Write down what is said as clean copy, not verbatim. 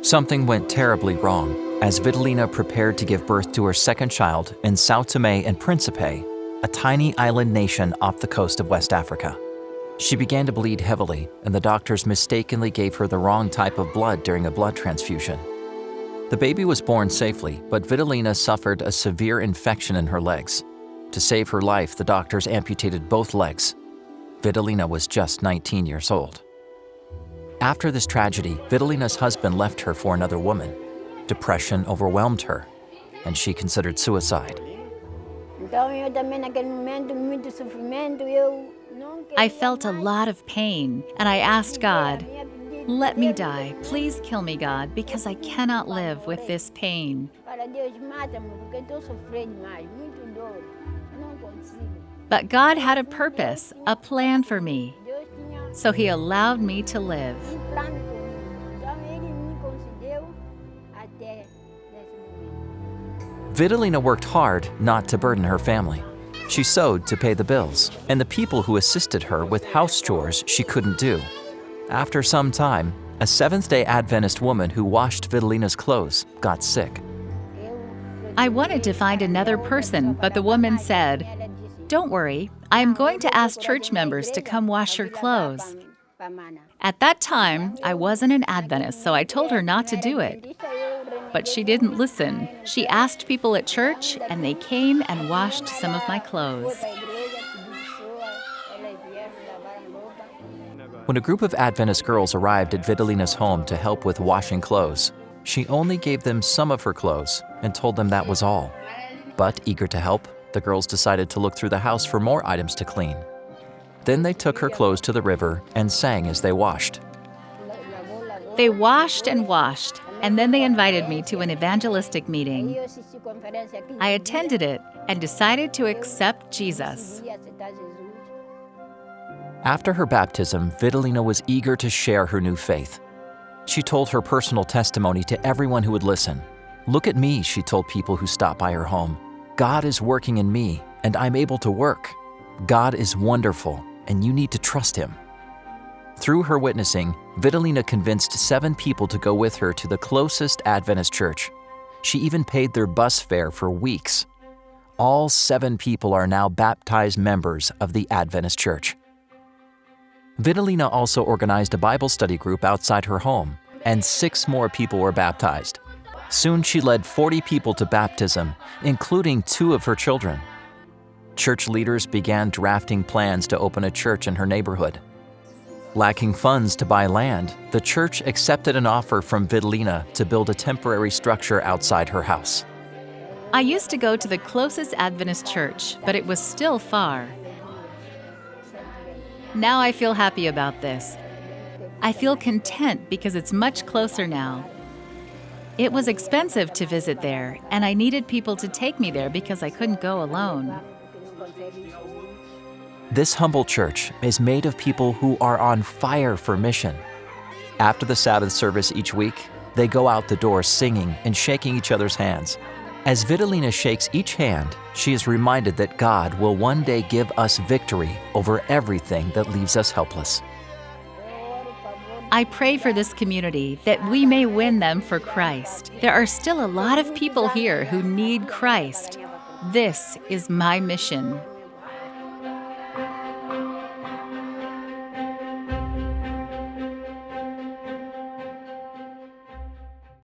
Something went terribly wrong as Vitalina prepared to give birth to her second child in Sao Tome and Principe, a tiny island nation off the coast of West Africa. She began to bleed heavily, and the doctors mistakenly gave her the wrong type of blood during a blood transfusion. The baby was born safely, but Vitalina suffered a severe infection in her legs. To save her life, the doctors amputated both legs. Vitalina was just 19 years old. After this tragedy, Vitalina's husband left her for another woman. Depression overwhelmed her, and she considered suicide. I felt a lot of pain, and I asked God, "Let me die. Please kill me, God, because I cannot live with this pain." But God had a purpose, a plan for me, so He allowed me to live. Vitalina worked hard not to burden her family. She sewed to pay the bills, and the people who assisted her with house chores she couldn't do. After some time, a Seventh-day Adventist woman who washed Vitalina's clothes got sick. I wanted to find another person, but the woman said, "Don't worry, I am going to ask church members to come wash your clothes." At that time, I wasn't an Adventist, so I told her not to do it. But she didn't listen. She asked people at church, and they came and washed some of my clothes. When a group of Adventist girls arrived at Vitalina's home to help with washing clothes, she only gave them some of her clothes and told them that was all. But eager to help, the girls decided to look through the house for more items to clean. Then they took her clothes to the river and sang as they washed. They washed and washed, and then they invited me to an evangelistic meeting. I attended it and decided to accept Jesus. After her baptism, Vitalina was eager to share her new faith. She told her personal testimony to everyone who would listen. "Look at me," she told people who stopped by her home. "God is working in me, and I'm able to work. God is wonderful, and you need to trust Him." Through her witnessing, Vitalina convinced 7 people to go with her to the closest Adventist church. She even paid their bus fare for weeks. All 7 people are now baptized members of the Adventist church. Vitalina also organized a Bible study group outside her home, and 6 more people were baptized. Soon she led 40 people to baptism, including 2 of her children. Church leaders began drafting plans to open a church in her neighborhood. Lacking funds to buy land, the church accepted an offer from Vitalina to build a temporary structure outside her house. I used to go to the closest Adventist church, but it was still far. Now I feel happy about this. I feel content because it's much closer now. It was expensive to visit there, and I needed people to take me there because I couldn't go alone. This humble church is made of people who are on fire for mission. After the Sabbath service each week, they go out the door singing and shaking each other's hands. As Vitalina shakes each hand, she is reminded that God will one day give us victory over everything that leaves us helpless. I pray for this community that we may win them for Christ. There are still a lot of people here who need Christ. This is my mission.